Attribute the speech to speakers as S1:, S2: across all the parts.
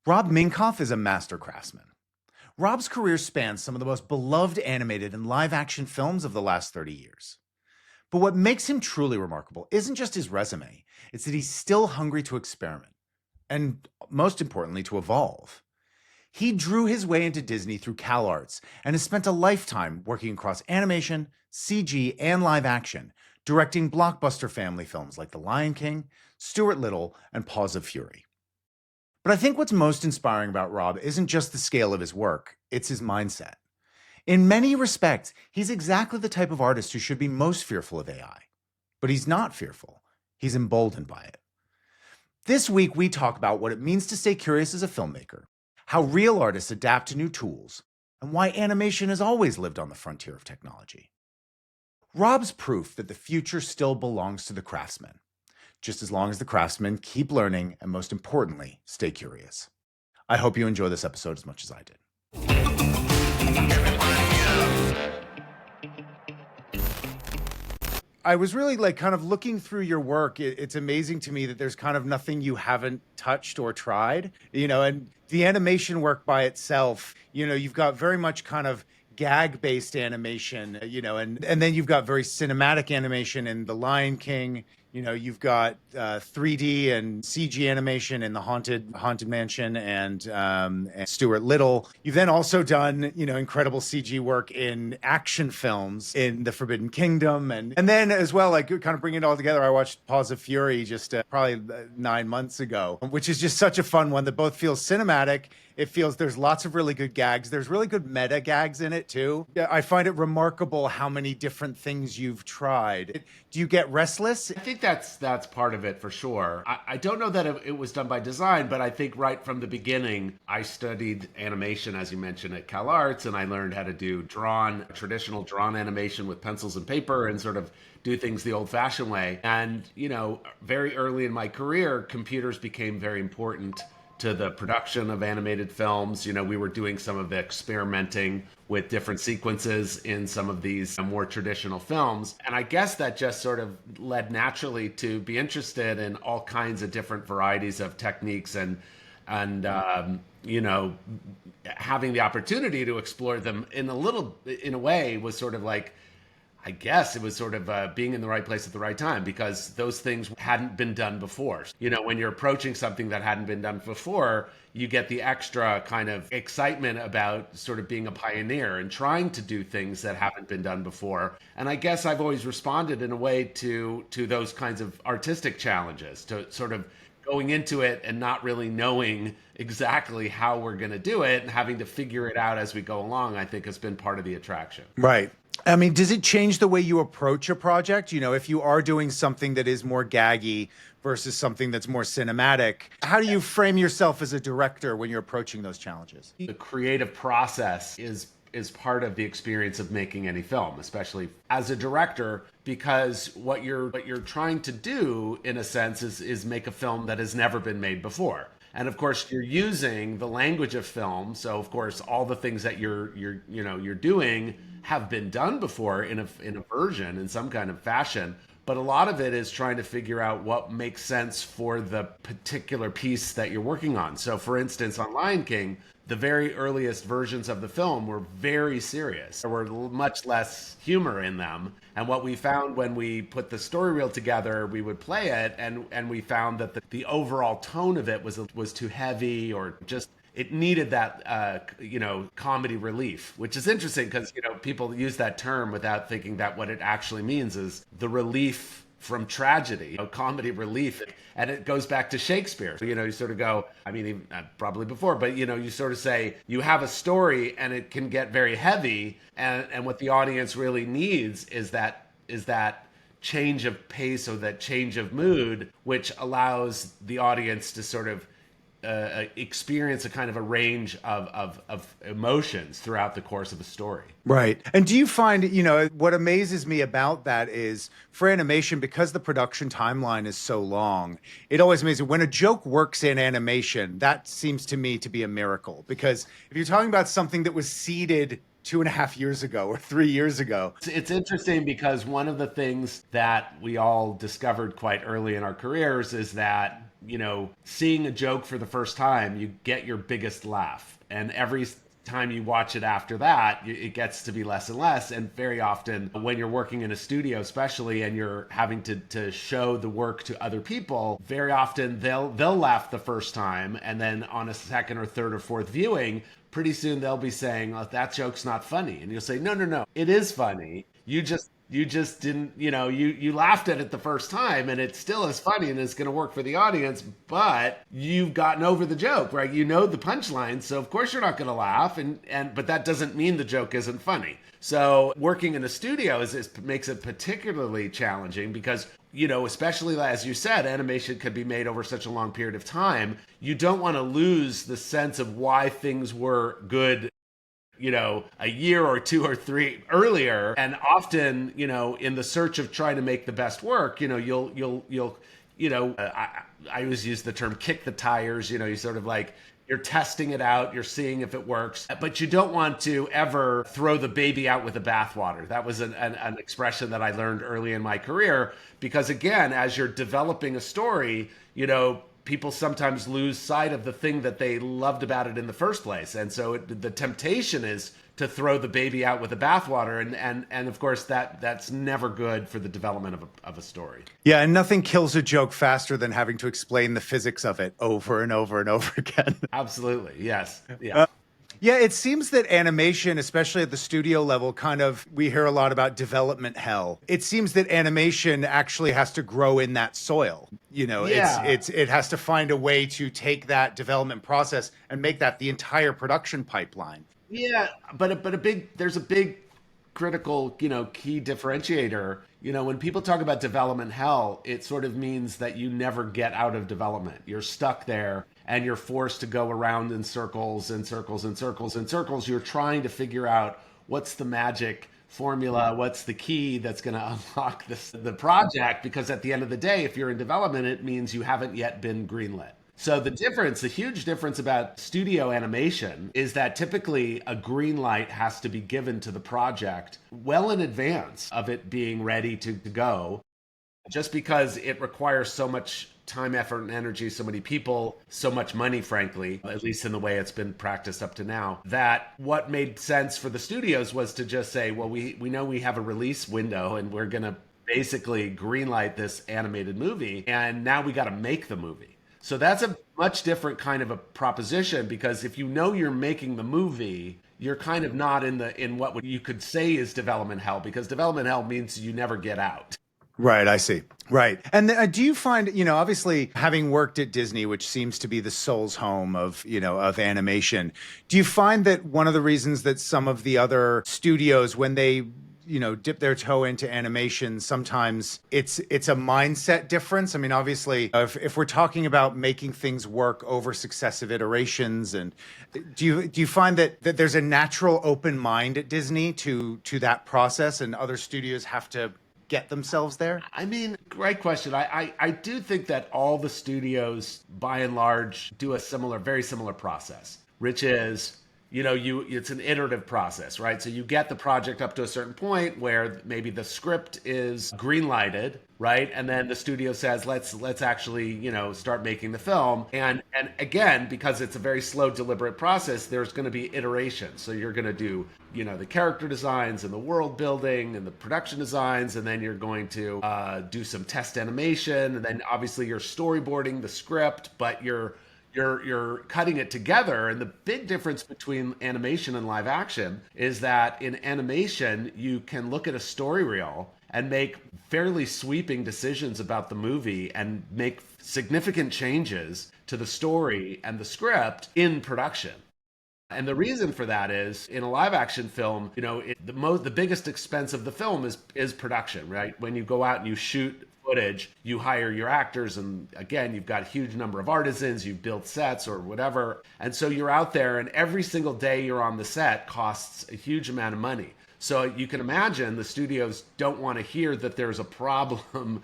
S1: Rob Minkoff is a master craftsman. Rob's career spans some of the most beloved animated and live action films of the last 30 years. But what makes him truly remarkable isn't just his resume, it's that he's still hungry to experiment, and most importantly, to evolve. He drew his way into Disney through CalArts and has spent a lifetime working across animation, CG, and live action, directing blockbuster family films like The Lion King, Stuart Little, and Paws of Fury. But I think what's most inspiring about Rob isn't just the scale of his work, it's his mindset. In many respects, he's exactly the type of artist who should be most fearful of AI. But he's not fearful, he's emboldened by it. This week, we talk about what it means to stay curious as a filmmaker, how real artists adapt to new tools, and why animation has always lived on the frontier of technology. Rob's proof that the future still belongs to the craftsman, just as long as the craftsmen keep learning and, most importantly, stay curious. I hope you enjoy this episode as much as I did. I was really kind of looking through your work. It's amazing to me that there's kind of nothing you haven't touched or tried, and the animation work by itself, you've got very much kind of gag-based animation, and then you've got very cinematic animation in The Lion King. You've got 3D and CG animation in the Haunted Mansion and Stuart Little. You've then also done, incredible CG work in action films in The Forbidden Kingdom. And then as well, kind of bringing it all together, I watched Paws of Fury just probably 9 months ago, which is just such a fun one that both feels cinematic. It feels there's lots of really good gags. There's really good meta gags in it too. I find it remarkable how many different things you've tried. Do you get restless?
S2: I think that's part of it for sure. I don't know that it was done by design, but I think right from the beginning, I studied animation, as you mentioned, at CalArts, and I learned how to do traditional drawn animation with pencils and paper and sort of do things the old-fashioned way. And, very early in my career, computers became very important to the production of animated films. We were doing some of the experimenting with different sequences in some of these more traditional films. And I guess that just sort of led naturally to be interested in all kinds of different varieties of techniques and having the opportunity to explore them in a way was sort of like, I guess it was sort of being in the right place at the right time, because those things hadn't been done before. When you're approaching something that hadn't been done before, you get the extra kind of excitement about sort of being a pioneer and trying to do things that haven't been done before. And I guess I've always responded in a way to those kinds of artistic challenges, to sort of going into it and not really knowing exactly how we're going to do it and having to figure it out as we go along, I think has been part of the attraction.
S1: Right. I mean, does it change the way you approach a project? If you are doing something that is more gaggy versus something that's more cinematic, how do you frame yourself as a director when you're approaching those challenges?
S2: The creative process is part of the experience of making any film, especially as a director, because what you're trying to do, in a sense, is make a film that has never been made before. And of course, you're using the language of film. So of course, all the things that you're doing have been done before in a version, in some kind of fashion. But a lot of it is trying to figure out what makes sense for the particular piece that you're working on. So for instance, on Lion King, the very earliest versions of the film were very serious. There were much less humor in them. And what we found when we put the story reel together, we would play it, and we found that the overall tone of it was too heavy, or just it needed that comedy relief, which is interesting because people use that term without thinking that what it actually means is the relief from tragedy, comedy relief. And it goes back to Shakespeare. You sort of go, I mean, even, probably before, but you sort of say you have a story and it can get very heavy, and what the audience really needs is that change of pace, or that change of mood, which allows the audience to sort of experience a kind of a range of emotions throughout the course of a story.
S1: Right. And do you find, what amazes me about that is, for animation, because the production timeline is so long, it always amazes me when a joke works in animation. That seems to me to be a miracle, because if you're talking about something that was seeded 2.5 years ago or 3 years ago.
S2: It's interesting because one of the things that we all discovered quite early in our careers is that seeing a joke for the first time, you get your biggest laugh. And every time you watch it after that, it gets to be less and less. And very often, when you're working in a studio, especially, and you're having to show the work to other people, very often they'll laugh the first time, and then on a second or third or fourth viewing, pretty soon they'll be saying, "Oh, that joke's not funny," and you'll say, "No, no, no, it is funny. You just didn't, you laughed at it the first time, and it still is funny and it's going to work for the audience, but you've gotten over the joke, right? You know the punchline, so of course you're not going to laugh, but that doesn't mean the joke isn't funny." So working in a studio makes it particularly challenging because, especially as you said, animation could be made over such a long period of time. You don't want to lose the sense of why things were good, a year or two or three earlier. And often, in the search of trying to make the best work, I always use the term kick the tires. You sort of like, you're testing it out, you're seeing if it works, but you don't want to ever throw the baby out with the bathwater. That was an expression that I learned early in my career, because again, as you're developing a story, people sometimes lose sight of the thing that they loved about it in the first place. And so the temptation is to throw the baby out with the bathwater. And of course, that's never good for the development of a story.
S1: Yeah, and nothing kills a joke faster than having to explain the physics of it over and over and over again.
S2: Absolutely. Yes. Yeah.
S1: Yeah, it seems that animation, especially at the studio level, we hear a lot about development hell. It seems that animation actually has to grow in that soil.
S2: Yeah.
S1: It has to find a way to take that development process and make that the entire production pipeline.
S2: Yeah, but there's a big critical, key differentiator. When people talk about development hell, it sort of means that you never get out of development. You're stuck there and you're forced to go around in circles and circles and circles and circles. You're trying to figure out what's the magic formula, what's the key that's going to unlock the project, because at the end of the day, if you're in development, it means you haven't yet been greenlit. So the huge difference about studio animation is that typically a green light has to be given to the project well in advance of it being ready to go, just because it requires so much time, effort, and energy, so many people, so much money, frankly, at least in the way it's been practiced up to now, that what made sense for the studios was to just say, well, we know we have a release window and we're going to basically greenlight this animated movie, and now we got to make the movie. So that's a much different kind of a proposition, because if you know you're making the movie, you're kind of not in what you could say is development hell, because development hell means you never get out.
S1: Right, I see. Right. And do you find, obviously having worked at Disney, which seems to be the soul's home of animation, do you find that one of the reasons that some of the other studios, when they dip their toe into animation, sometimes it's a mindset difference? I mean, obviously, if we're talking about making things work over successive iterations, and do you find that there's a natural open mind at Disney to that process, and other studios have to get themselves there?
S2: I mean, great question. I do think that all the studios, by and large, do a very similar process, which is, it's an iterative process, right? So you get the project up to a certain point where maybe the script is green lighted, right? And then the studio says, let's actually, start making the film. And again, because it's a very slow, deliberate process, there's going to be iterations. So you're going to do, the character designs and the world building and the production designs, and then you're going to do some test animation, and then obviously you're storyboarding the script, but you're cutting it together. And the big difference between animation and live action is that in animation, you can look at a story reel and make fairly sweeping decisions about the movie and make significant changes to the story and the script in production. And the reason for that is, in a live action film, the biggest expense of the film is production, right? When you go out and you shoot footage, you hire your actors, and again, you've got a huge number of artisans, you've built sets or whatever. And so you're out there, and every single day you're on the set costs a huge amount of money. So you can imagine the studios don't want to hear that there's a problem,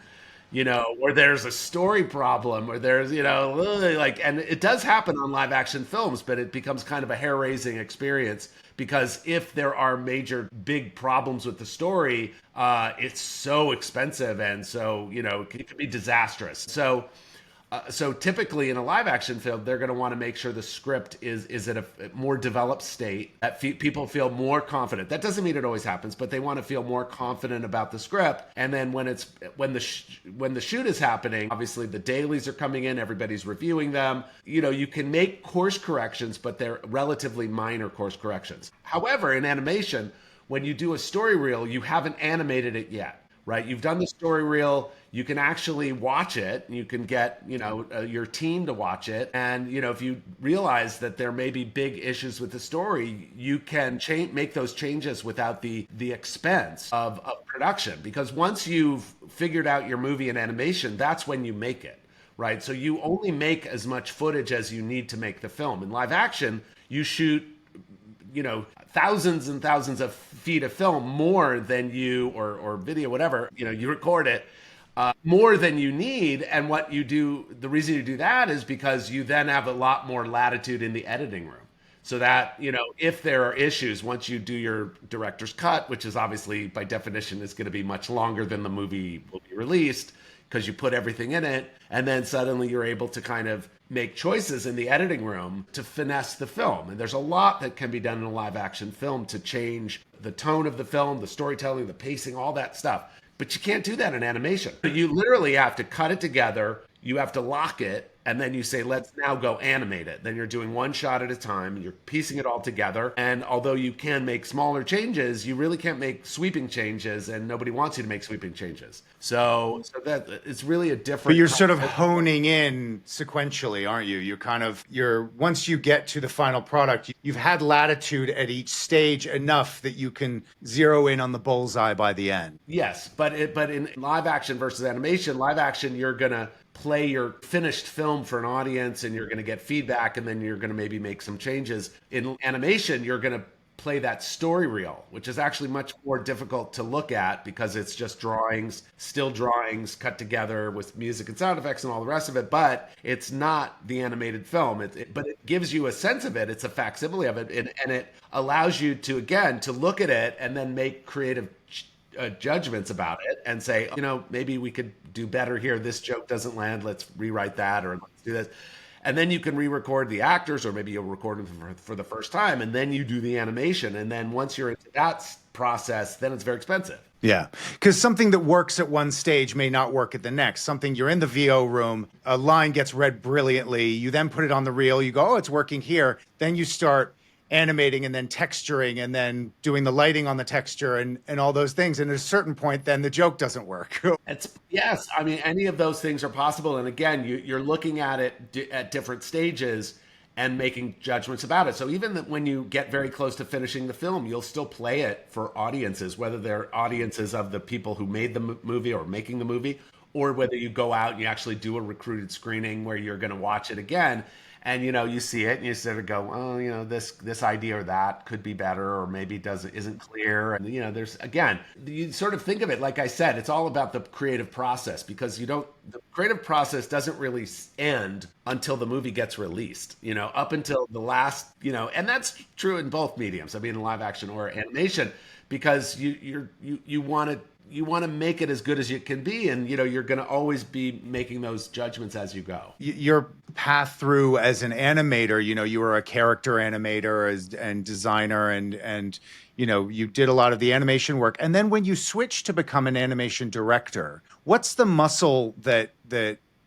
S2: or there's a story problem, or there's, and it does happen on live action films, but it becomes kind of a hair raising experience, because if there are major big problems with the story, it's so expensive. And so, it could be disastrous. So So typically in a live action film, they're going to want to make sure the script is at a more developed state, that people feel more confident. That doesn't mean it always happens, but they want to feel more confident about the script. And then when the shoot is happening, obviously the dailies are coming in, everybody's reviewing them. You can make course corrections, but they're relatively minor course corrections. However, in animation, when you do a story reel, you haven't animated it yet. Right, you've done the story reel. You can actually watch it. You can get your team to watch it, and if you realize that there may be big issues with the story, you can make those changes without the expense of production. Because once you've figured out your movie in animation, that's when you make it. Right, so you only make as much footage as you need to make the film. In live action, you shoot thousands and thousands of feet of film more than you or video, whatever, you record it more than you need. And what you do, the reason you do that is because you then have a lot more latitude in the editing room. So that, if there are issues, once you do your director's cut, which is obviously by definition is going to be much longer than the movie will be released, because you put everything in it, and then suddenly you're able to kind of make choices in the editing room to finesse the film. And there's a lot that can be done in a live action film to change the tone of the film, the storytelling, the pacing, all that stuff. But you can't do that in animation. You literally have to cut it together, you have to lock it, and then you say, let's now go animate it. Then you're doing one shot at a time, you're piecing it all together. And although you can make smaller changes, you really can't make sweeping changes, and nobody wants you to make sweeping changes. So that it's really a different.
S1: But you're sort of honing in sequentially, aren't you? Once you get to the final product, you've had latitude at each stage enough that you can zero in on the bullseye by the end.
S2: Yes, but in live action versus animation, live action, you're gonna play your finished film for an audience, and you're going to get feedback, and then you're going to maybe make some changes. In animation, you're going to play that story reel, which is actually much more difficult to look at because it's just drawings, still drawings cut together with music and sound effects and all the rest of it. But it's not the animated film. But it gives you a sense of it. It's a facsimile of it, and it allows you to, again, to look at it and then make creative judgments about it and say, maybe we could do better here. This joke doesn't land. Let's rewrite that, or let's do this. And then you can re-record the actors, or maybe you'll record them for the first time, and then you do the animation. And then once you're into that process, then it's very expensive.
S1: Yeah, because something that works at one stage may not work at the next. Something, you're in the VO room, a line gets read brilliantly, you then put it on the reel, you go, oh, it's working here. Then you start animating and then texturing and then doing the lighting on the texture and all those things. And at a certain point, then the joke doesn't work.
S2: Yes. I mean, any of those things are possible. And again, you're looking at it at different stages and making judgments about it. So even when you get very close to finishing the film, you'll still play it for audiences, whether they're audiences of the people who made the movie or making the movie, or whether you go out and you actually do a recruited screening where you're going to watch it again. And, you see it and you sort of go, oh, this idea or that could be better, or maybe isn't clear. And, there's, again, you sort of think of it, like I said, it's all about the creative process, because the creative process doesn't really end until the movie gets released, up until the last, and that's true in both mediums. I mean, in live action or animation, because you want to make it as good as it can be, and you're going to always be making those judgments as you go.
S1: Your path through as an animator, you were a character animator and designer, and you did a lot of the animation work. And then when you switched to become an animation director, what's the muscle that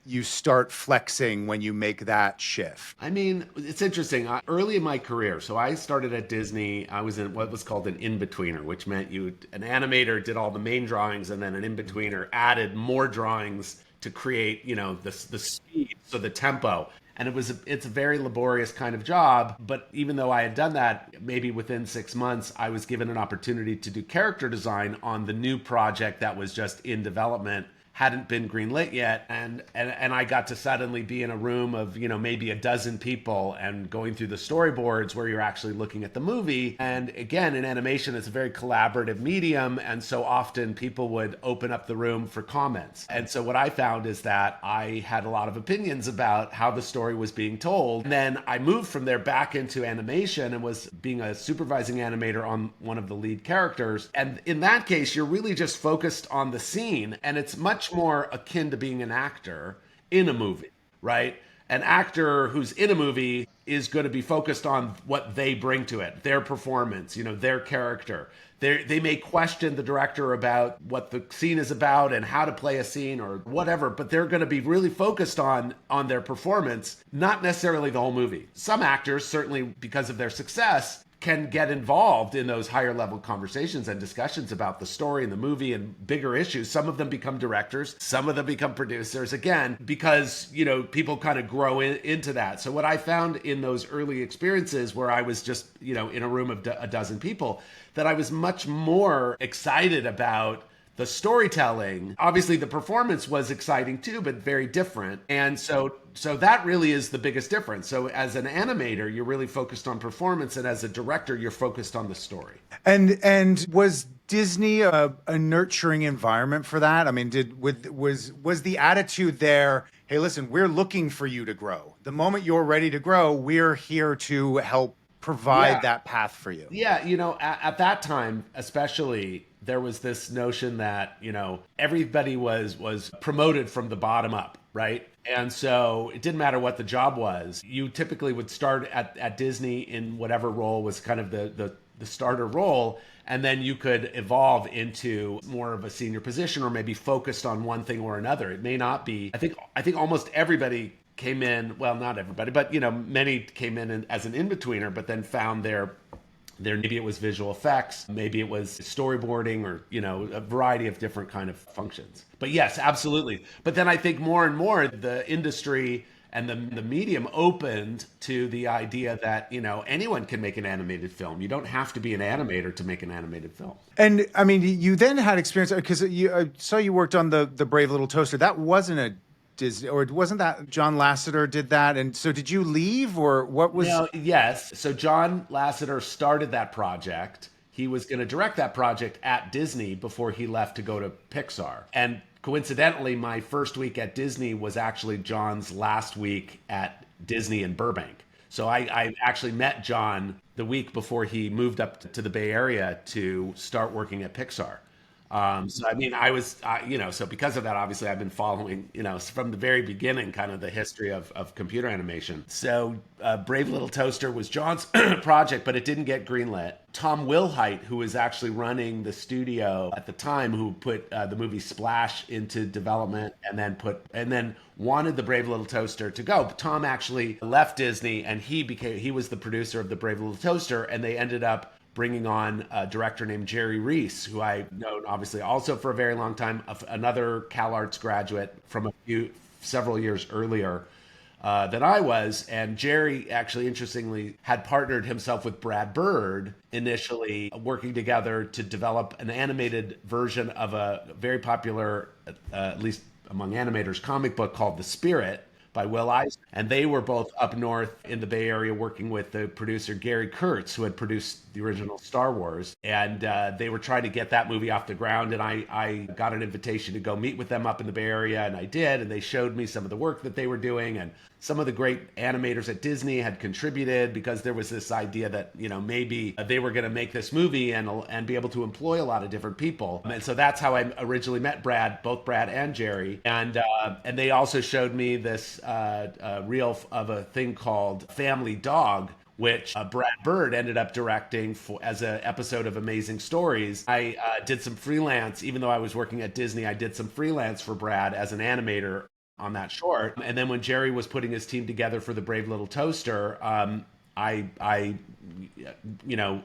S1: you start flexing when you make that shift?
S2: I mean, it's interesting. Early in my career, so I started at Disney. I was in what was called an in-betweener, which meant an animator did all the main drawings, and then an in-betweener added more drawings to create, the speed, so the tempo. And it's a very laborious kind of job. But even though I had done that, maybe within 6 months, I was given an opportunity to do character design on the new project that was just in development, hadn't been greenlit yet, and I got to suddenly be in a room of maybe a dozen people and going through the storyboards where you're actually looking at the movie. And again, in animation, it's a very collaborative medium, and so often people would open up the room for comments. And so what I found is that I had a lot of opinions about how the story was being told. And then I moved from there back into animation and was being a supervising animator on one of the lead characters. And in that case, you're really just focused on the scene, and it's much more akin to being an actor in a movie, right? An actor who's in a movie is going to be focused on what they bring to it, their performance, their character. They may question the director about what the scene is about and how to play a scene or whatever, but they're going to be really focused on their performance, not necessarily the whole movie. Some actors, certainly because of their success, can get involved in those higher level conversations and discussions about the story and the movie and bigger issues. Some of them become directors, some of them become producers, again, because, people kind of grow into that. So what I found in those early experiences where I was just, in a room of a dozen people, that I was much more excited about the storytelling. Obviously the performance was exciting too, but very different. And so that really is the biggest difference. So as an animator, you're really focused on performance, and as a director, you're focused on the story.
S1: And was Disney a nurturing environment for that? I mean, was the attitude there, hey, listen, we're looking for you to grow. The moment you're ready to grow, we're here to help provide that path for you.
S2: Yeah, at that time, especially, there was this notion that, everybody was promoted from the bottom up, right? And so it didn't matter what the job was. You typically would start at Disney in whatever role was kind of the starter role, and then you could evolve into more of a senior position or maybe focused on one thing or another. It may not be. I think almost everybody came in, well, not everybody, but many came in as an in-betweener, but then found their maybe it was visual effects, maybe it was storyboarding, or a variety of different kind of functions. But yes, absolutely. But then I think more and more the industry and the medium opened to the idea that anyone can make an animated film. You don't have to be an animator to make an animated film.
S1: And I mean, you then had experience because I saw you worked on the Brave Little Toaster. That wasn't a Disney, or wasn't that John Lasseter did that? And so did you leave, or what was?
S2: No, yes. So John Lasseter started that project. He was going to direct that project at Disney before he left to go to Pixar. And coincidentally, my first week at Disney was actually John's last week at Disney in Burbank. So I actually met John the week before he moved up to the Bay Area to start working at Pixar. So I mean, I was, so because of that, obviously I've been following, from the very beginning, kind of the history of computer animation. So Brave Little Toaster was John's project, but it didn't get greenlit. Tom Wilhite, who was actually running the studio at the time, who put the movie Splash into development and then wanted the Brave Little Toaster to go. But Tom actually left Disney, and he was the producer of the Brave Little Toaster, and they ended up bringing on a director named Jerry Reese, who I've known obviously also for a very long time, another CalArts graduate from several years earlier than I was. And Jerry actually, interestingly, had partnered himself with Brad Bird initially, working together to develop an animated version of a very popular, at least among animators, comic book called The Spirit by Will Eisner. And they were both up north in the Bay Area working with the producer Gary Kurtz, who had produced the original Star Wars. And they were trying to get that movie off the ground. And I got an invitation to go meet with them up in the Bay Area, and I did. And they showed me some of the work that they were doing. And some of the great animators at Disney had contributed, because there was this idea that, maybe they were going to make this movie and be able to employ a lot of different people. And so that's how I originally met both Brad and Jerry. And they also showed me this reel of a thing called Family Dog, which Brad Bird ended up directing as an episode of Amazing Stories. I did some freelance, even though I was working at Disney, I did some freelance for Brad as an animator on that short. And then when Jerry was putting his team together for the Brave Little Toaster, a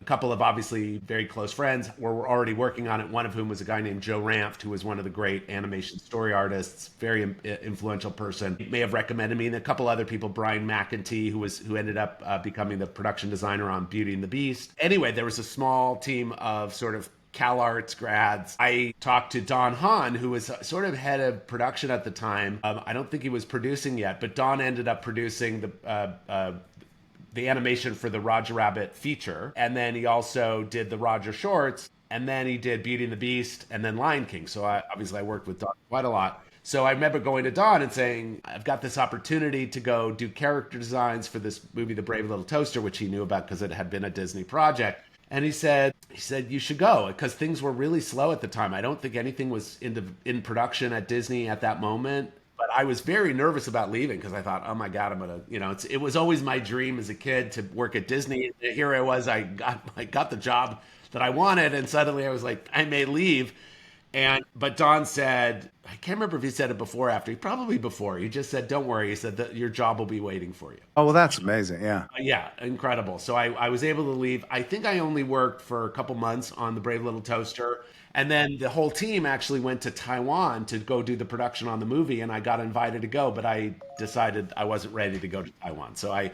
S2: couple of obviously very close friends were already working on it. One of whom was a guy named Joe Ranft, who was one of the great animation story artists, very influential person. He may have recommended me, and a couple other people, Brian McEntee, who ended up becoming the production designer on Beauty and the Beast. Anyway, there was a small team of sort of CalArts grads. I talked to Don Hahn, who was sort of head of production at the time. I don't think he was producing yet, but Don ended up producing the animation for the Roger Rabbit feature. And then he also did the Roger shorts. And then he did Beauty and the Beast and then Lion King. So obviously I worked with Don quite a lot. So I remember going to Don and saying, I've got this opportunity to go do character designs for this movie, The Brave Little Toaster, which he knew about because it had been a Disney project. And he said, you should go, because things were really slow at the time. I don't think anything was in production at Disney at that moment. But I was very nervous about leaving because I thought, oh my God, I'm gonna, it was always my dream as a kid to work at Disney. Here I was, I got the job that I wanted, and suddenly I was like, I may leave. But Don said, I can't remember if he said it before or after. Probably before. He just said, "Don't worry." He said that your job will be waiting for you.
S1: Oh, well, that's amazing. Yeah.
S2: Yeah, incredible. So I was able to leave. I think I only worked for a couple months on the Brave Little Toaster. And then the whole team actually went to Taiwan to go do the production on the movie. And I got invited to go, but I decided I wasn't ready to go to Taiwan. So I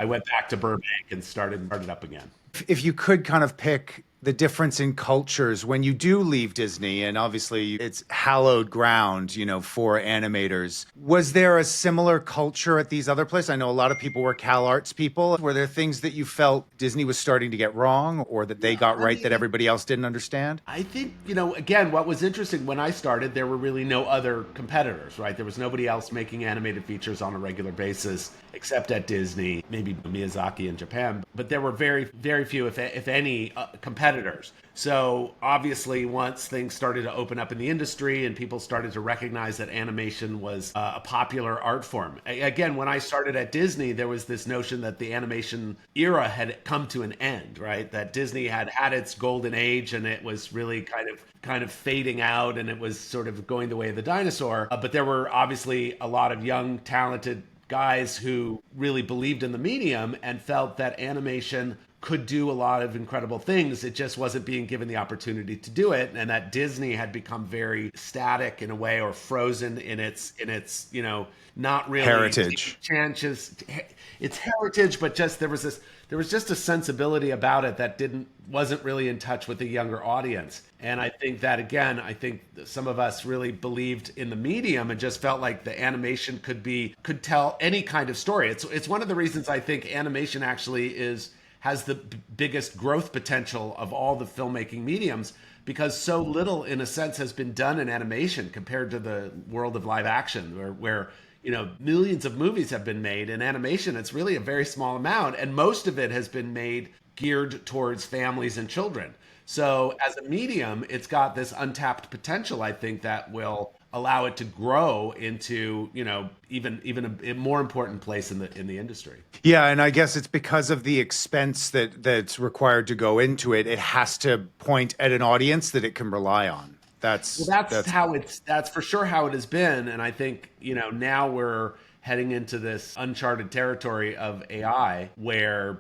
S2: went back to Burbank and started up again.
S1: If you could kind of pick the difference in cultures when you do leave Disney, and obviously it's hallowed ground, for animators. Was there a similar culture at these other places? I know a lot of people were Cal Arts people. Were there things that you felt Disney was starting to get wrong, or that they got right that everybody else didn't understand?
S2: I think, again, what was interesting when I started, there were really no other competitors, right? There was nobody else making animated features on a regular basis except at Disney, maybe Miyazaki in Japan. But there were very, very few, if any, competitors. So obviously, once things started to open up in the industry and people started to recognize that animation was a popular art form. Again, when I started at Disney, there was this notion that the animation era had come to an end, right? That Disney had had its golden age and it was really kind of fading out and it was sort of going the way of the dinosaur. But there were obviously a lot of young, talented guys who really believed in the medium and felt that animation could do a lot of incredible things. It just wasn't being given the opportunity to do it, and that Disney had become very static in a way, or frozen in its not really
S1: Heritage.
S2: chances. It's heritage, but just there was just a sensibility about it that wasn't really in touch with the younger audience. And I think that, again, some of us really believed in the medium and just felt like the animation could tell any kind of story. It's one of the reasons I think animation actually has the biggest growth potential of all the filmmaking mediums, because so little, in a sense, has been done in animation compared to the world of live action, where millions of movies have been made. In animation, it's really a very small amount, and most of it has been made geared towards families and children. So as a medium, it's got this untapped potential, I think, that will allow it to grow into, even a more important place in the industry.
S1: Yeah, and I guess it's because of the expense that's required to go into it. It has to point at an audience that it can rely on. That's
S2: for sure how it has been. And I think, now we're heading into this uncharted territory of AI where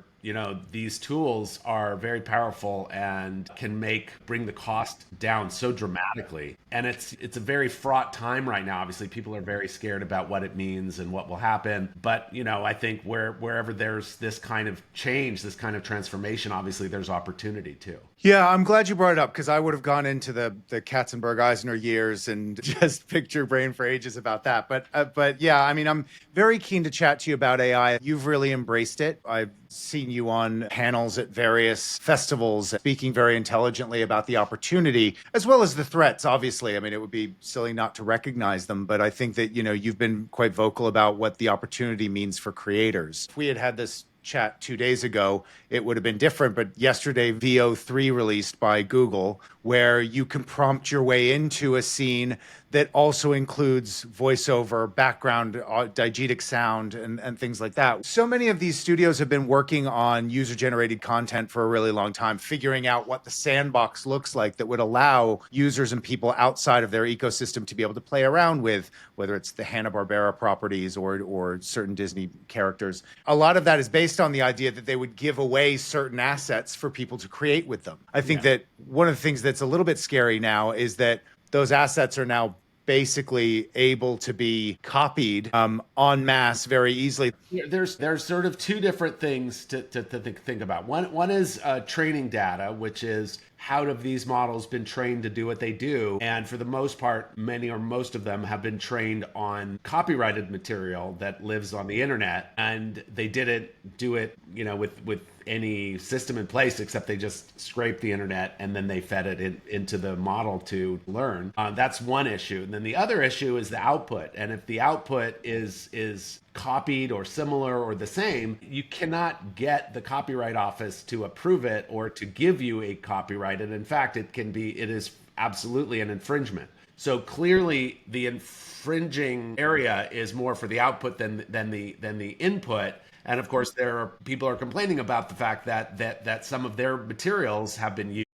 S2: these tools are very powerful and can bring the cost down so dramatically. And it's a very fraught time right now. Obviously, people are very scared about what it means and what will happen. But, I think wherever there's this kind of change, this kind of transformation, obviously there's opportunity too.
S1: Yeah, I'm glad you brought it up, because I would have gone into the Katzenberg-Eisner years and just picked your brain for ages about that. But yeah, I mean, I'm very keen to chat to you about AI. You've really embraced it. I've seen you on panels at various festivals speaking very intelligently about the opportunity as well as the threats, obviously. I mean, it would be silly not to recognize them, but I think that, you've been quite vocal about what the opportunity means for creators. If we had this chat 2 days ago, it would have been different. But yesterday, VO3 released by Google, where you can prompt your way into a scene that also includes voiceover, background, diegetic sound, and things like that. So many of these studios have been working on user-generated content for a really long time, figuring out what the sandbox looks like that would allow users and people outside of their ecosystem to be able to play around with, whether it's the Hanna-Barbera properties or certain Disney characters. A lot of that is based on the idea that they would give away certain assets for people to create with them. I think that one of the things that's a little bit scary now is that those assets are now basically able to be copied en masse very easily.
S2: There's sort of two different things to think about. One is training data, which is how have these models been trained to do what they do? And for the most part, many or most of them have been trained on copyrighted material that lives on the internet, and they didn't do it, with any system in place, except they just scraped the internet and then they fed it into the model to learn. That's one issue. And then the other issue is the output. And if the output is copied or similar or the same, you cannot get the Copyright Office to approve it or to give you a copyright. And in fact, it is absolutely an infringement. So clearly, the infringing area is more for the output than the input. And of course, there are people are complaining about the fact that some of their materials have been used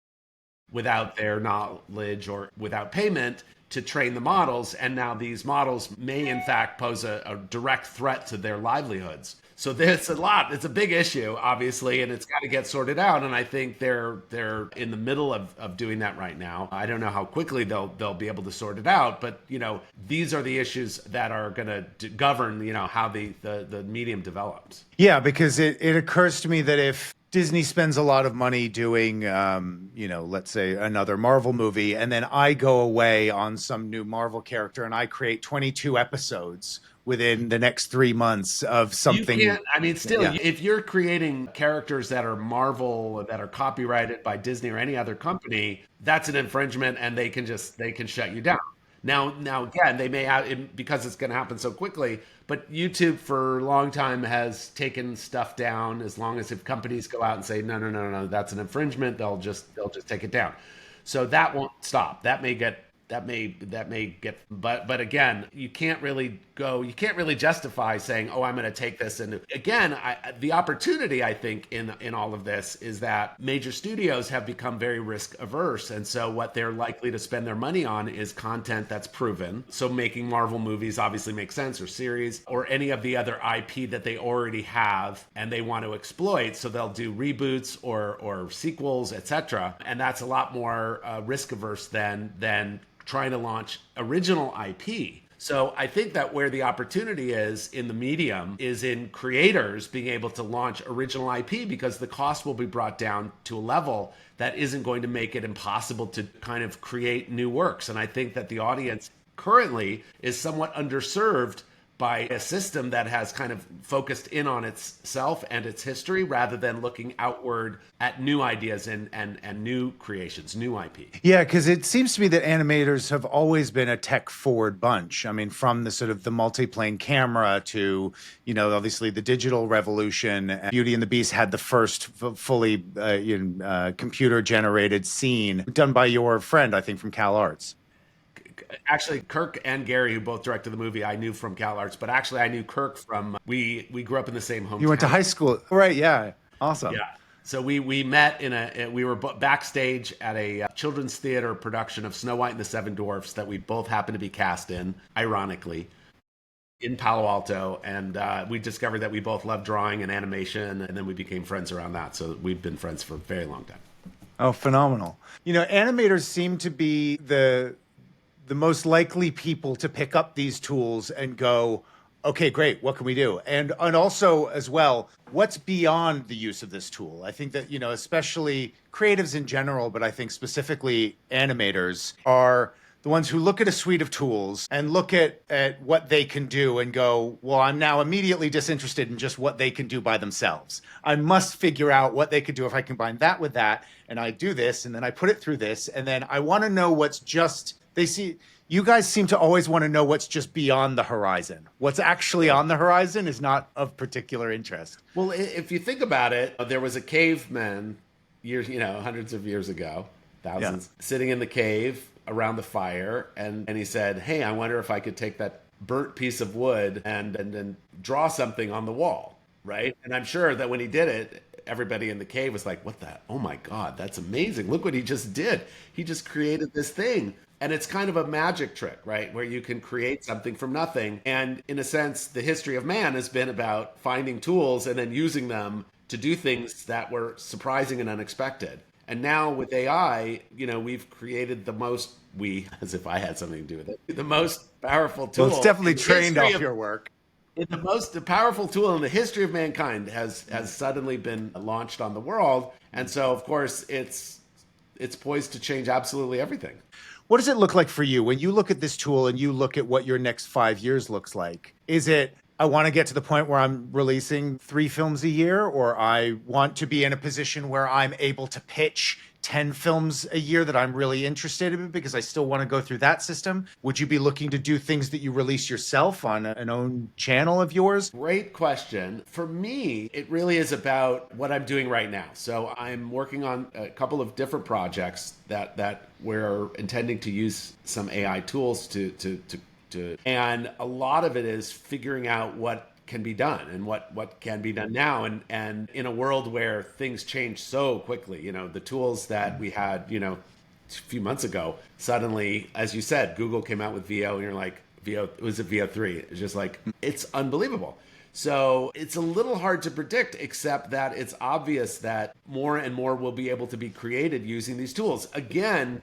S2: without their knowledge or without payment to train the models. And now these models may, in fact, pose a direct threat to their livelihoods. So there's a lot. It's a big issue, obviously, and it's got to get sorted out. And I think they're in the middle of doing that right now. I don't know how quickly they'll be able to sort it out, but these are the issues that are going to govern how the medium develops.
S1: Yeah, because it occurs to me that if Disney spends a lot of money doing, let's say another Marvel movie, and then I go away on some new Marvel character and I create 22 episodes within the next 3 months of something.
S2: You can't, I mean, still,
S1: Yeah.
S2: if you're creating characters that are Marvel, that are copyrighted by Disney or any other company, that's an infringement, and they can shut you down. Now again, they may have, because it's going to happen so quickly. But YouTube for a long time has taken stuff down. As long as if companies go out and say no, no, no, no, that's an infringement, they'll just take it down. So that won't stop. That may get but again, you can't really justify saying, oh, I'm going to take this. And again, the opportunity, I think, in all of this is that major studios have become very risk averse, and so what they're likely to spend their money on is content that's proven. So making Marvel movies obviously makes sense, or series, or any of the other IP that they already have and they want to exploit. So they'll do reboots or sequels, etc. And that's a lot more risk averse than trying to launch original IP. So I think that where the opportunity is in the medium is in creators being able to launch original IP, because the cost will be brought down to a level that isn't going to make it impossible to kind of create new works. And I think that the audience currently is somewhat underserved by a system that has kind of focused in on itself and its history rather than looking outward at new ideas and new creations, new IP.
S1: Yeah, because it seems to me that animators have always been a tech-forward bunch. I mean, from the sort of the multiplane camera to, obviously the digital revolution. Beauty and the Beast had the first fully computer-generated scene done by your friend, I think, from Cal Arts.
S2: Actually, Kirk and Gary, who both directed the movie, I knew from Cal Arts, but actually I knew Kirk from, we grew up in the same hometown.
S1: You went to high school, right? Yeah, awesome.
S2: Yeah. So we met we were backstage at a children's theater production of Snow White and the Seven Dwarfs that we both happened to be cast in, ironically, in Palo Alto. And we discovered that we both loved drawing and animation, and then we became friends around that. So we've been friends for a very long time.
S1: Oh, phenomenal. Animators seem to be the most likely people to pick up these tools and go, okay, great, what can we do? And also, as well, what's beyond the use of this tool? I think that, especially creatives in general, but I think specifically animators are the ones who look at a suite of tools and look at what they can do and go, well, I'm now immediately disinterested in just what they can do by themselves. I must figure out what they could do if I combine that with that, and I do this, and then I put it through this, and then I want to know what's just... You guys seem to always want to know what's just beyond the horizon. What's actually on the horizon is not of particular interest.
S2: Well, if you think about it, there was a caveman hundreds of years ago, thousands, sitting in the cave around the fire, and he said, hey, I wonder if I could take that burnt piece of wood and draw something on the wall, right? And I'm sure that when he did it, everybody in the cave was like, what the, oh my God, that's amazing. Look what he just did. He just created this thing. And it's kind of a magic trick, right? Where you can create something from nothing. And in a sense, the history of man has been about finding tools and then using them to do things that were surprising and unexpected. And now with AI, we've created as if I had something to do with it, the most powerful tool.
S1: Well, it's definitely trained off your work.
S2: The powerful tool in the history of mankind has suddenly been launched on the world. And so, of course, it's poised to change absolutely everything.
S1: What does it look like for you when you look at this tool and you look at what your next 5 years looks like? Is it I want to get to the point where I'm releasing 3 films a year, or I want to be in a position where I'm able to pitch 10 films a year that I'm really interested in because I still want to go through that system. Would you be looking to do things that you release yourself on an own channel of yours?
S2: Great question. For me, it really is about what I'm doing right now. So I'm working on a couple of different projects that we're intending to use some AI tools to, and a lot of it is figuring out what can be done and what can be done now, and in a world where things change so quickly, the tools that we had, a few months ago, suddenly, as you said, Google came out with VO, and you're like, VO, it was a VO3. It's just like, it's unbelievable. So it's a little hard to predict, except that it's obvious that more and more will be able to be created using these tools. Again,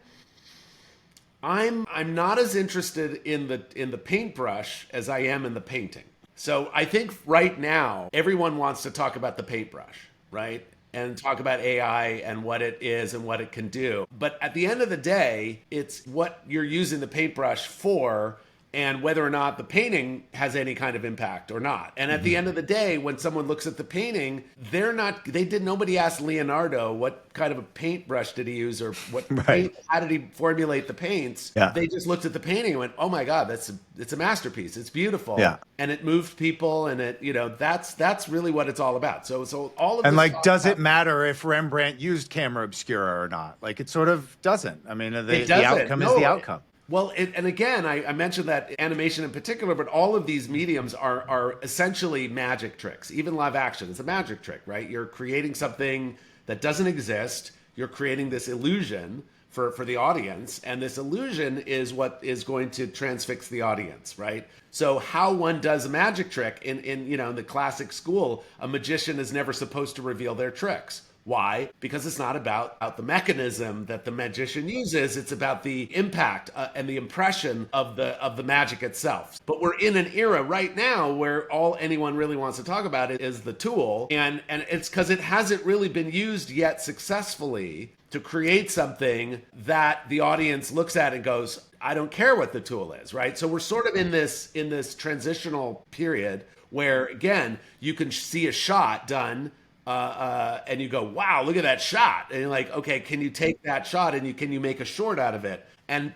S2: I'm not as interested in the paintbrush as I am in the painting. So I think right now everyone wants to talk about the paintbrush, right? And talk about AI and what it is and what it can do. But at the end of the day, it's what you're using the paintbrush for and whether or not the painting has any kind of impact or not. And at the end of the day, when someone looks at the painting, nobody asked Leonardo what kind of a paintbrush did he use, or what
S1: Right.
S2: how did he formulate the paints.
S1: Yeah.
S2: They just looked at the painting and went, oh my God, it's a masterpiece. It's beautiful.
S1: Yeah.
S2: And it moved people, and that's really what it's all about. So all of
S1: And
S2: this
S1: like, does it matter if Rembrandt used camera obscura or not? Like, it sort of doesn't. I mean, the outcome is the outcome.
S2: Well, and again, I mentioned that animation in particular, but all of these mediums are essentially magic tricks. Even live action is a magic trick, right? You're creating something that doesn't exist. You're creating this illusion for the audience, and this illusion is what is going to transfix the audience, right? So how one does a magic trick in the classic school, a magician is never supposed to reveal their tricks. Why? Because it's not about the mechanism that the magician uses. It's about the impact and the impression of the magic itself. But we're in an era right now where all anyone really wants to talk about it is the tool, and it's because it hasn't really been used yet successfully to create something that the audience looks at and goes, I don't care what the tool is, right? So we're sort of in this transitional period where, again, you can see a shot done. And you go, wow, look at that shot. And you're like, okay, can you take that shot and can you make a short out of it? And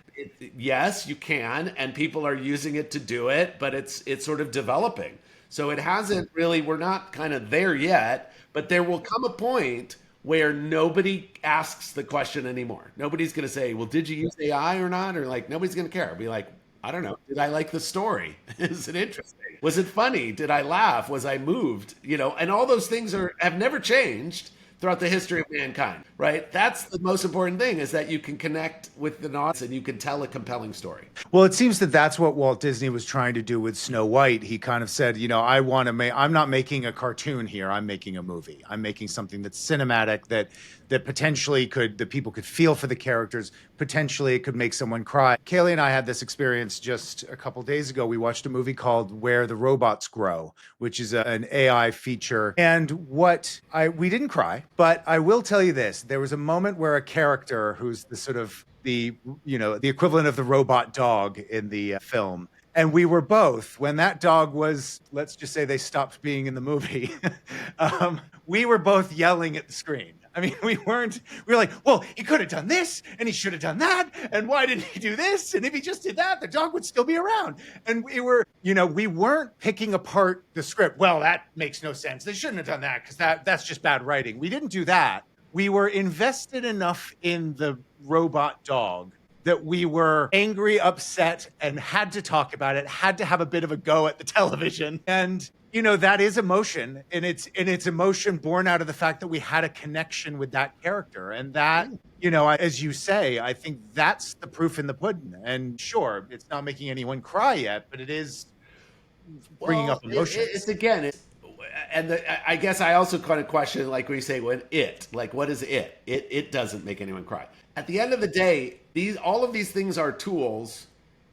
S2: yes, you can. And people are using it to do it, but it's sort of developing. So it hasn't really, we're not kind of there yet, but there will come a point where nobody asks the question anymore. Nobody's going to say, well, did you use AI or not? Or like, nobody's going to care. It'll be like, I don't know. Did I like the story? Is it interesting? Was it funny? Did I laugh? Was I moved? And all those things have never changed throughout the history of mankind, right? That's the most important thing, is that you can connect with an audience and you can tell a compelling story.
S1: Well, it seems that that's what Walt Disney was trying to do with Snow White. He kind of said, I want to I'm not making a cartoon here. I'm making a movie. I'm making something that's cinematic, that potentially that people could feel for the characters. Potentially it could make someone cry. Kaylee and I had this experience just a couple days ago. We watched a movie called Where the Robots Grow, which is an AI feature. And we didn't cry, but I will tell you this. There was a moment where a character who's the sort of the equivalent of the robot dog in the film. And we were both, when that dog was, let's just say they stopped being in the movie, we were both yelling at the screen. I mean, we were like, well, he could have done this and he should have done that. And why didn't he do this? And if he just did that, the dog would still be around. And we weren't picking apart the script. Well, that makes no sense. They shouldn't have done that because that's just bad writing. We didn't do that. We were invested enough in the robot dog that we were angry, upset, and had to talk about it, had to have a bit of a go at the television. And, that is emotion. And it's emotion born out of the fact that we had a connection with that character. And that, as you say, I think that's the proof in the pudding. And sure, it's not making anyone cry yet, but it is bringing up emotions.
S2: I guess I also kind of question, like when you say, what is it? It doesn't make anyone cry. At the end of the day, all of these things are tools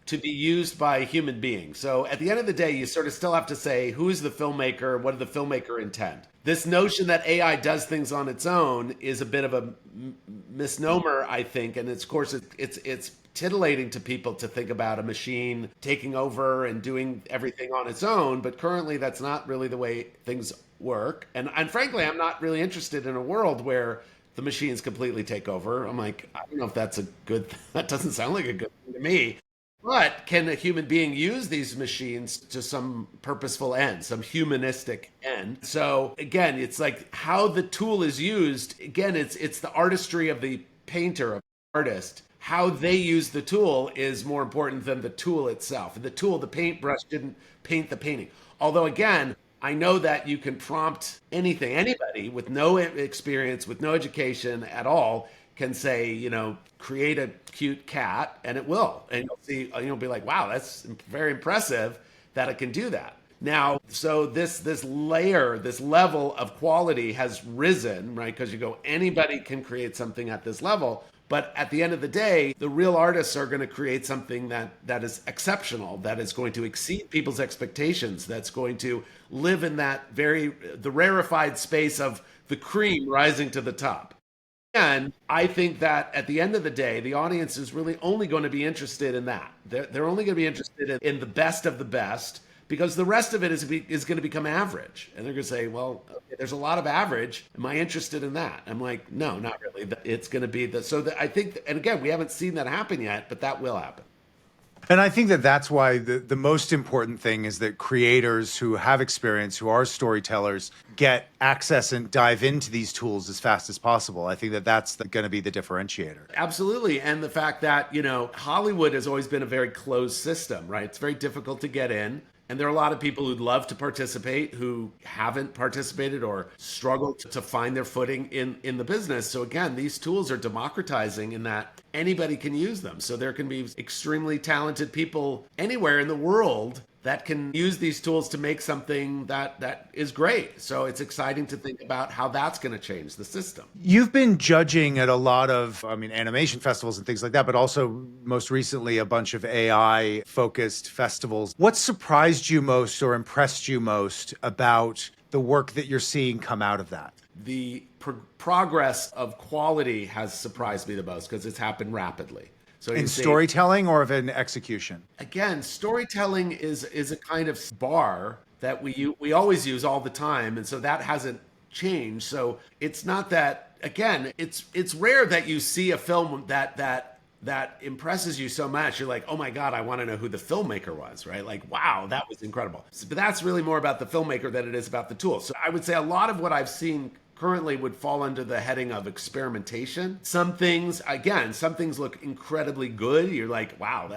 S2: to be used by human beings. So at the end of the day, you sort of still have to say, who is the filmmaker? What did the filmmaker intend? This notion that AI does things on its own is a bit of a misnomer, I think, and it's, of course, it's titillating to people to think about a machine taking over and doing everything on its own, but currently that's not really the way things work. And frankly, I'm not really interested in a world where the machines completely take over. I'm like, I don't know if that's a good, that doesn't sound like a good thing to me. But can a human being use these machines to some purposeful end, some humanistic end? So again, it's like how the tool is used. Again, it's the artistry of the painter, of the artist. How they use the tool is more important than the tool itself. And the tool, the paintbrush, didn't paint the painting. Although again, I know that you can prompt anything, anybody with no experience, with no education at all, can say, create a cute cat, and it will. And you'll see, you'll be like, wow, that's very impressive that it can do that. Now, so this layer, this level of quality has risen, right? Because you go, anybody can create something at this level. But at the end of the day, the real artists are going to create something that is exceptional, that is going to exceed people's expectations, that's going to live in that the rarefied space of the cream rising to the top. And I think that at the end of the day, the audience is really only going to be interested in that. They're only going to be interested in the best of the best, because the rest of it is going to become average. And they're going to say, well, okay, there's a lot of average. Am I interested in that? I'm like, no, not really. It's going to be I think, and again, we haven't seen that happen yet, but that will happen.
S1: And I think that that's why the most important thing is that creators who have experience, who are storytellers, get access and dive into these tools as fast as possible. I think that that's going to be the differentiator.
S2: Absolutely. And the fact that, Hollywood has always been a very closed system, right? It's very difficult to get in. And there are a lot of people who'd love to participate who haven't participated or struggled to find their footing in the business. So again, these tools are democratizing in that anybody can use them. So there can be extremely talented people anywhere in the world that can use these tools to make something that is great. So it's exciting to think about how that's going to change the system.
S1: You've been judging at a lot of, animation festivals and things like that, but also most recently a bunch of AI-focused festivals. What surprised you most or impressed you most about the work that you're seeing come out of that?
S2: The progress of quality has surprised me the most because it's happened rapidly. So
S1: in storytelling or of an execution?
S2: Again, storytelling is a kind of bar that we always use all the time, and so that hasn't changed. So it's not that, again, it's rare that you see a film that impresses you so much. You're like, oh my God, I want to know who the filmmaker was, right? Like, wow, that was incredible. But that's really more about the filmmaker than it is about the tool. So I would say a lot of what I've seen currently would fall under the heading of experimentation. Some things look incredibly good. You're like, wow,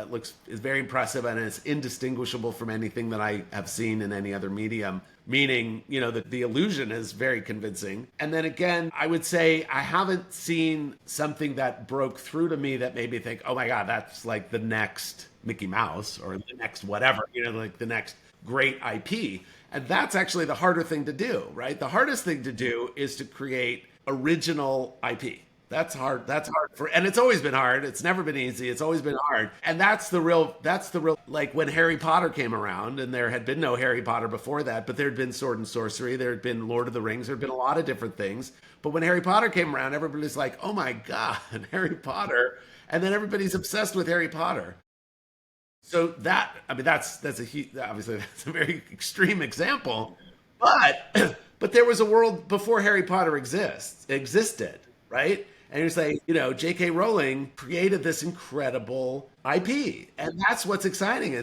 S2: is very impressive, and it's indistinguishable from anything that I have seen in any other medium. Meaning, that the illusion is very convincing. And then again, I would say I haven't seen something that broke through to me that made me think, oh my God, that's like the next Mickey Mouse or the next whatever, like the next great IP. And that's actually the harder thing to do, right? The hardest thing to do is to create original IP. That's hard. And it's always been hard. It's never been easy. It's always been hard. And that's the real, like when Harry Potter came around, and there had been no Harry Potter before that, but there had been Sword and Sorcery. There had been Lord of the Rings. There had been a lot of different things. But when Harry Potter came around, everybody's like, oh my God, Harry Potter. And then everybody's obsessed with Harry Potter. So that's obviously that's a very extreme example, but there was a world before Harry Potter existed, right? And you're saying, J.K. Rowling created this incredible IP, and that's what's exciting.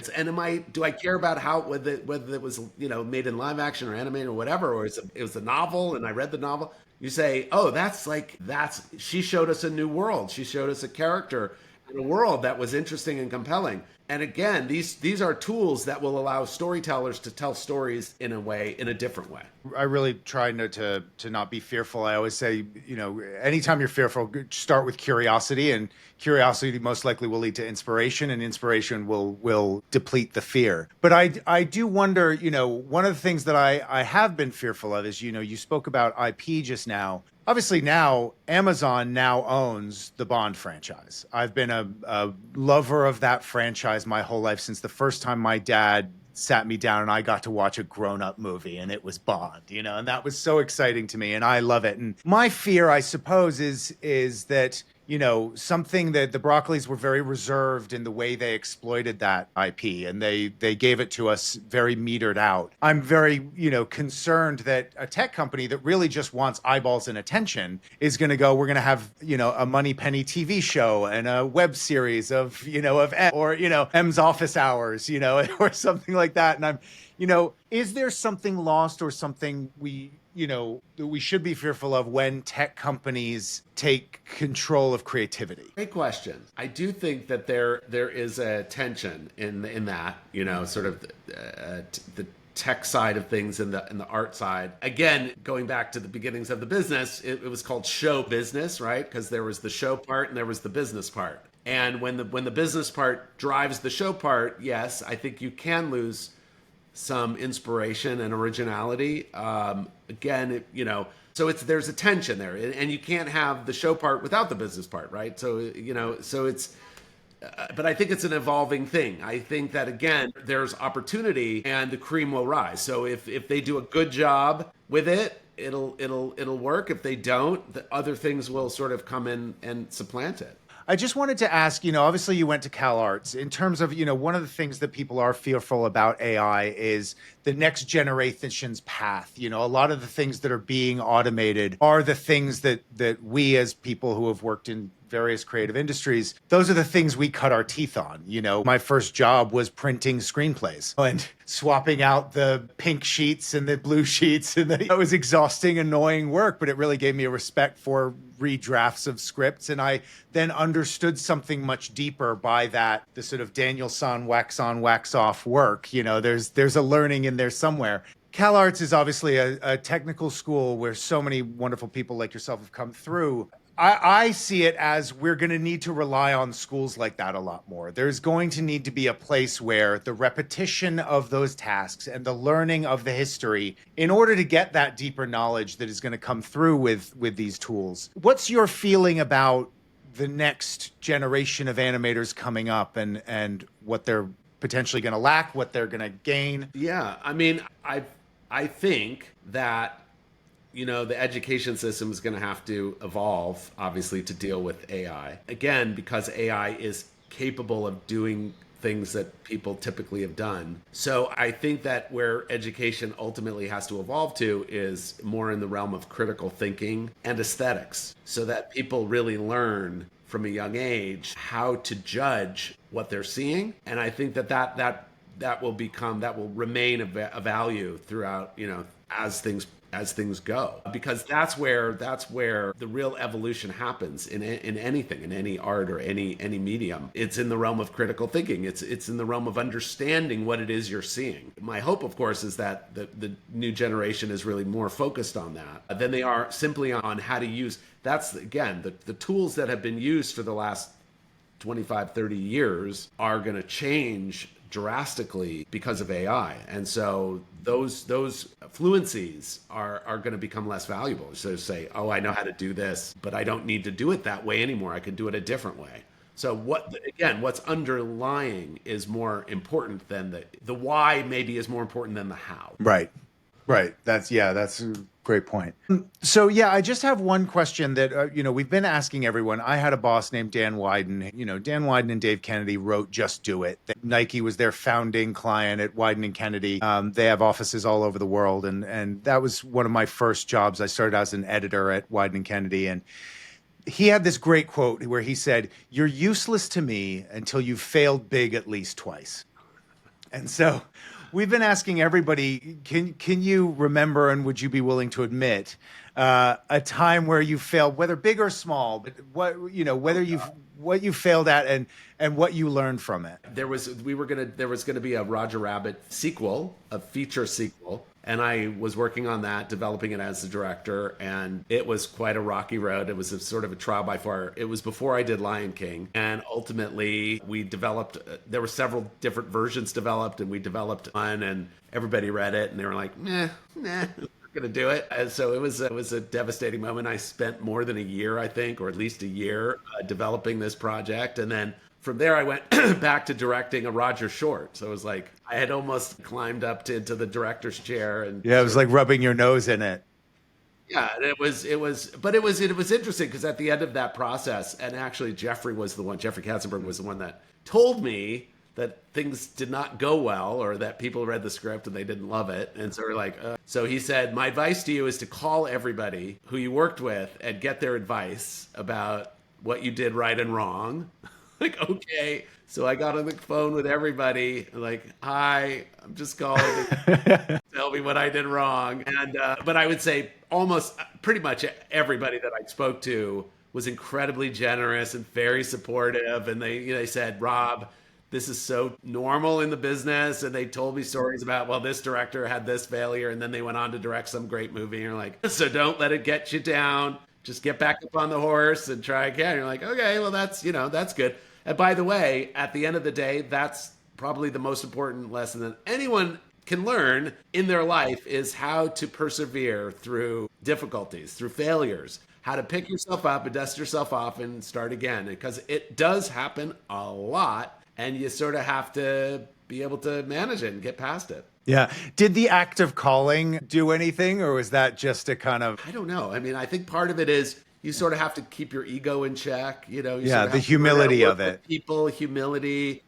S2: Do I care about whether it was made in live action or animated or whatever, or it was a novel and I read the novel? You say, oh, she showed us a new world. She showed us a character in a world that was interesting and compelling. And again, these are tools that will allow storytellers to tell stories in a different way.
S1: I really try to not be fearful. I always say, anytime you're fearful, start with curiosity, and curiosity most likely will lead to inspiration, and inspiration will deplete the fear. But I do wonder, one of the things that I have been fearful of is, you spoke about IP just now. Obviously now, Amazon now owns the Bond franchise. I've been a lover of that franchise my whole life, since the first time my dad sat me down and I got to watch a grown-up movie, and it was Bond, and that was so exciting to me, and I love it. And my fear, I suppose, is that something that the Broccolis were very reserved in the way they exploited that IP, and they gave it to us very metered out. I'm very, concerned that a tech company that really just wants eyeballs and attention is going to go, we're going to have, a Money Penny TV show and a web series of, of M, or, M's Office Hours, or something like that. And I'm, is there something lost or something that we should be fearful of when tech companies take control of creativity?
S2: Great question. I do think that there is a tension in that, sort of the tech side of things and the art side. Again, going back to the beginnings of the business, it was called show business, right? Because there was the show part and there was the business part. And when the business part drives the show part, yes, I think you can lose some inspiration and originality. Again, so there's a tension there, and you can't have the show part without the business part, right? So so it's. But I think it's an evolving thing. I think that, again, there's opportunity and the cream will rise. So if they do a good job with it, it'll work. If they don't, the other things will sort of come in and supplant it.
S1: I just wanted to ask, obviously you went to Cal Arts. In terms of, one of the things that people are fearful about AI is the next generation's path. A lot of the things that are being automated are the things that we, as people who have worked in various creative industries, those are the things we cut our teeth on. My first job was printing screenplays and swapping out the pink sheets and the blue sheets. And it was exhausting, annoying work, but it really gave me a respect for redrafts of scripts. And I then understood something much deeper by that, the sort of Danielson wax on, wax off work. There's a learning in there somewhere. Cal Arts is obviously a technical school where so many wonderful people like yourself have come through. I see it as we're going to need to rely on schools like that a lot more. There's going to need to be a place where the repetition of those tasks and the learning of the history, in order to get that deeper knowledge that is going to come through with these tools. What's your feeling about the next generation of animators coming up and what they're potentially going to lack, what they're going to gain?
S2: Yeah, I mean, I think that the education system is going to have to evolve, obviously, to deal with AI. Again, because AI is capable of doing things that people typically have done. So I think that where education ultimately has to evolve to is more in the realm of critical thinking and aesthetics, so that people really learn from a young age how to judge what they're seeing. And I think that will remain a value throughout, as things go, because that's where the real evolution happens in anything, in any art or any medium. It's in the realm of critical thinking. It's in the realm of understanding what it is you're seeing. My hope, of course, is that the new generation is really more focused on that than they are simply on how to use. That's, again, the tools that have been used for the last 25, 30 years are going to change drastically because of AI. And so those fluencies are going to become less valuable. So say, oh, I know how to do this, but I don't need to do it that way anymore. I can do it a different way. So what's underlying is more important than the why, maybe is more important than the how.
S1: Right. That's a great point. So I just have one question that, we've been asking everyone. I had a boss named Dan Wyden. Dan Wyden and Dave Kennedy wrote Just Do It. Nike was their founding client at Wyden and Kennedy. They have offices all over the world. And that was one of my first jobs. I started as an editor at Wyden and Kennedy. And he had this great quote where he said, "You're useless to me until you've failed big at least twice." And so we've been asking everybody, can you remember, and would you be willing to admit, a time where you failed, whether big or small, but what you failed at and what you learned from it?
S2: There was gonna be a Roger Rabbit sequel, a feature sequel. And I was working on that, developing it as the director, and it was quite a rocky road. It was a sort of a trial by fire. It was before I did Lion King, and ultimately we developed. There were several different versions developed, and we developed one, and everybody read it, and they were like, "Nah, we're gonna do it." And so it was a devastating moment. I spent more than a year, I think, or at least a year, developing this project, and then from there, I went back to directing a Roger short. So it was like I had almost climbed up into the director's chair, and
S1: Yeah, it was like rubbing your nose in it.
S2: yeah, and it was interesting because at the end of that process, and actually Jeffrey Katzenberg was the one that told me that things did not go well, or that people read the script and they didn't love it. And so we're like, so he said, my advice to you is to call everybody who you worked with and get their advice about what you did right and wrong. Like, okay. So I got on the phone with everybody, like, hi, I'm just calling to tell me what I did wrong. And, but I would say almost pretty much everybody that I spoke to was incredibly generous and very supportive. And they said, Rob, this is so normal in the business. And they told me stories about, well, this director had this failure, and then they went on to direct some great movie. And you're like, so don't let it get you down. Just get back up on the horse and try again. And you're like, okay, well, that's good. And by the way, at the end of the day, that's probably the most important lesson that anyone can learn in their life, is how to persevere through difficulties, through failures, how to pick yourself up and dust yourself off and start again. Because it does happen a lot, and you sort of have to be able to manage it and get past it.
S1: Yeah. Did the act of calling do anything, or was that just a kind of...
S2: I don't know. I mean, I think part of it is you sort of have to keep your ego in check, you know.
S1: Yeah, the humility of it.
S2: People, humility.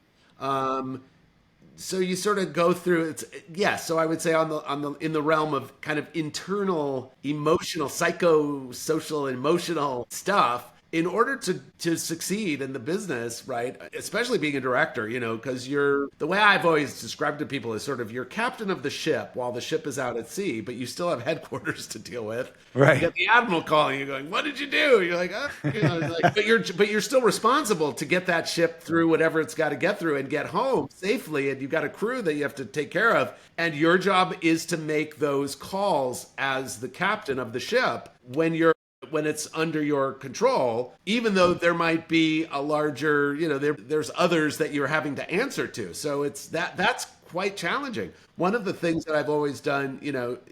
S2: So you sort of go through it. Yeah. So I would say in the realm of kind of internal, emotional, psychosocial, emotional stuff, in order to succeed in the business, right? Especially being a director, because the way I've always described to people is sort of you're captain of the ship while the ship is out at sea, but you still have headquarters to deal with.
S1: Right.
S2: You get the admiral calling you, going, "What did you do?" You're like, but you're still responsible to get that ship through whatever it's got to get through and get home safely, and you've got a crew that you have to take care of, and your job is to make those calls as the captain of the ship when it's under your control, even though there might be a larger, there's others that you're having to answer to. So that's quite challenging. One of the things that I've always done,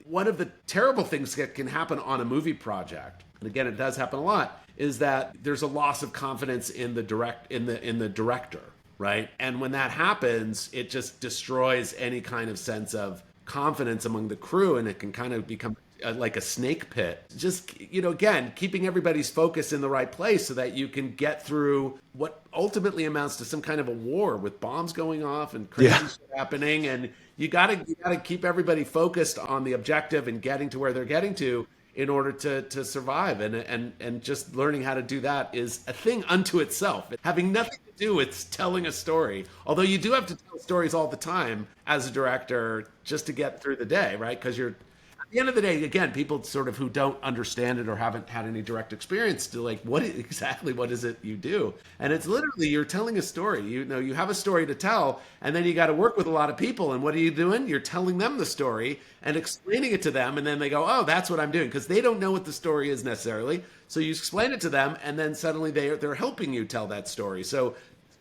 S2: one of the terrible things that can happen on a movie project, and again, it does happen a lot, is that there's a loss of confidence in the director, right? And when that happens, it just destroys any kind of sense of confidence among the crew, and it can kind of become like a snake pit. Just, again, keeping everybody's focus in the right place so that you can get through what ultimately amounts to some kind of a war with bombs going off and crazy shit happening. And you gotta keep everybody focused on the objective and getting to where they're getting to in order to survive. And just learning how to do that is a thing unto itself, having nothing to do with telling a story. Although you do have to tell stories all the time as a director just to get through the day, right? Because at the end of the day, again, people sort of who don't understand it or haven't had any direct experience to like, what is it you do? And it's literally, you're telling a story. You have a story to tell, and then you got to work with a lot of people. And what are you doing? You're telling them the story and explaining it to them. And then they go, oh, that's what I'm doing. Because they don't know what the story is necessarily. So you explain it to them, and then suddenly they're helping you tell that story. So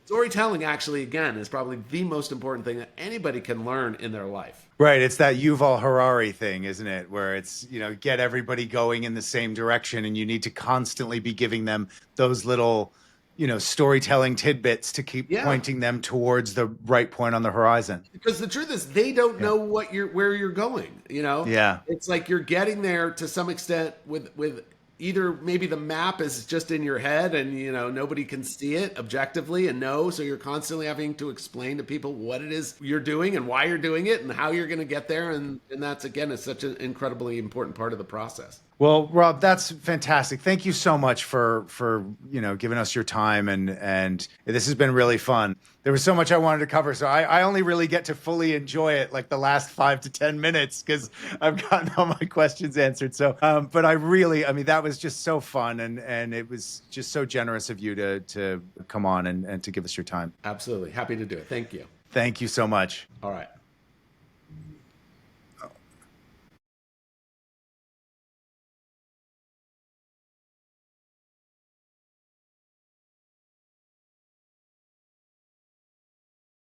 S2: storytelling actually, again, is probably the most important thing that anybody can learn in their life.
S1: Right. It's that Yuval Harari thing, isn't it? Where it's, get everybody going in the same direction, and you need to constantly be giving them those little, storytelling tidbits to keep pointing them towards the right point on the horizon.
S2: Because the truth is, they don't know where you're going,
S1: Yeah.
S2: It's like you're getting there to some extent with either maybe the map is just in your head and, nobody can see it objectively and know. So you're constantly having to explain to people what it is you're doing and why you're doing it and how you're going to get there. And that's, again, is such an incredibly important part of the process.
S1: Well, Rob, that's fantastic. Thank you so much for giving us your time, and this has been really fun. There was so much I wanted to cover, so I only really get to fully enjoy it like the last 5 to 10 minutes because I've gotten all my questions answered. So, but that was just so fun, and it was just so generous of you to come on and to give us your time.
S2: Absolutely. Happy to do it. Thank you.
S1: Thank you so much.
S2: All right.